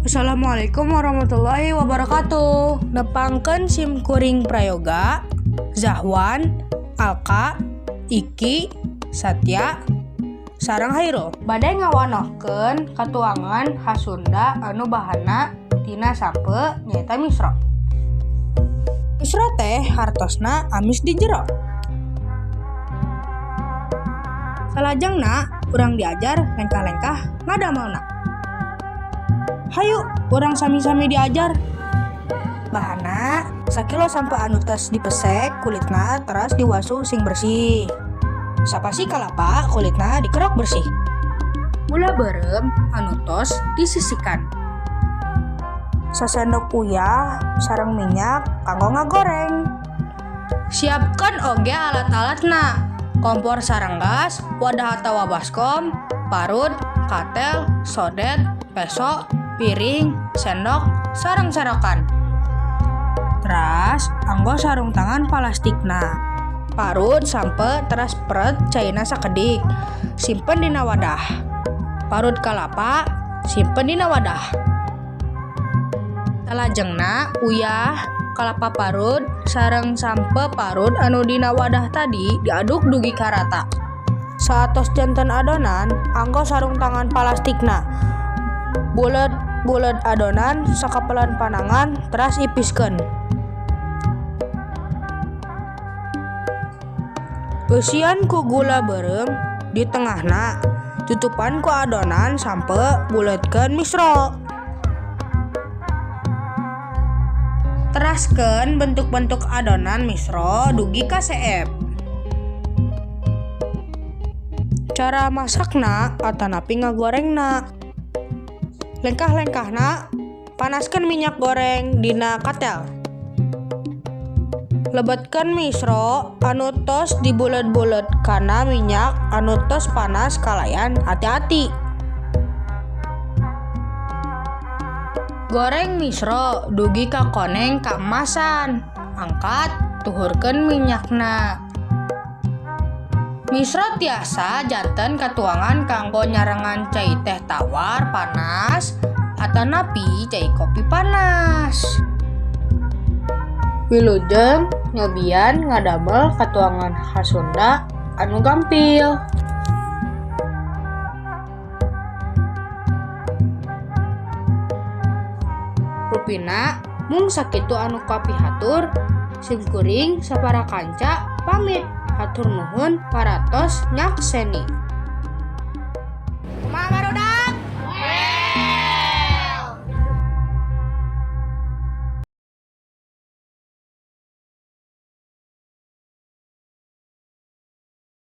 Assalamualaikum warahmatullahi wabarakatuh. Nepangkeun sim kuring prayoga Zahwan, Alka, Iki, Satya, sareng Hairul bade ngawanohkeun katuangan Hasunda anu bahana tina sampe nyaeta misro. Misro teh hartosna amis di jero. Salajengna urang diajar lengkah-lengkah ngadamelna. Hayu, urang sami-sami diajar. Bahana, sakilo sampai anu tes dipesek kulitna teras diwasu sing bersih. Sapasi kalapa kulitna dikerok bersih. Gula berem anu tos disisikan. Sasendok uyah sareng minyak kanggo ngagoreng. Siapkan oge alat-alatna. Kompor sareng gas, wadah atawa baskom, parut, katel, sodet, peso, piring, sendok, sareng serokan. Teras, anggo sarung tangan plastikna. Parut sampe teras peret caina sakedik. Simpen dina wadah. Parut kalapa, simpen dina wadah. Salajengna uyah kalapa parut sareng sampe parut anu dina wadah tadi diaduk dugi karata. Saatos janten adonan, anggo sarung tangan plastikna. Bulet adonan sakapelan panangan teras ipiskeun. Eusian ku gula berem di tengahna, tutupan ku adonan sampe buletkeun misro. Teraskeun bentuk-bentuk adonan misro dugi ka seep. Cara masakna atanapi ngagorengna. Lengkah-lengkahna panaskeun minyak goreng dina katel. Lebetkeun misro anu tos dibulet-bulet kana minyak anu tos panas kalayan hati-hati. Goreng misro dugi ka koneng kaemasan. Angkat, tuhurkeun minyakna. Misro tiasa janten katuangan kanggo nyarengan cai teh tawar panas atanapi cai kopi panas. Wilujeng nyobian ngadamel katuangan Hasunda anu gampil. Rupina mung sakitu anu kapihatur, sim kuring sapara kanca pamit. Hatur nuhun paratos nyakseni.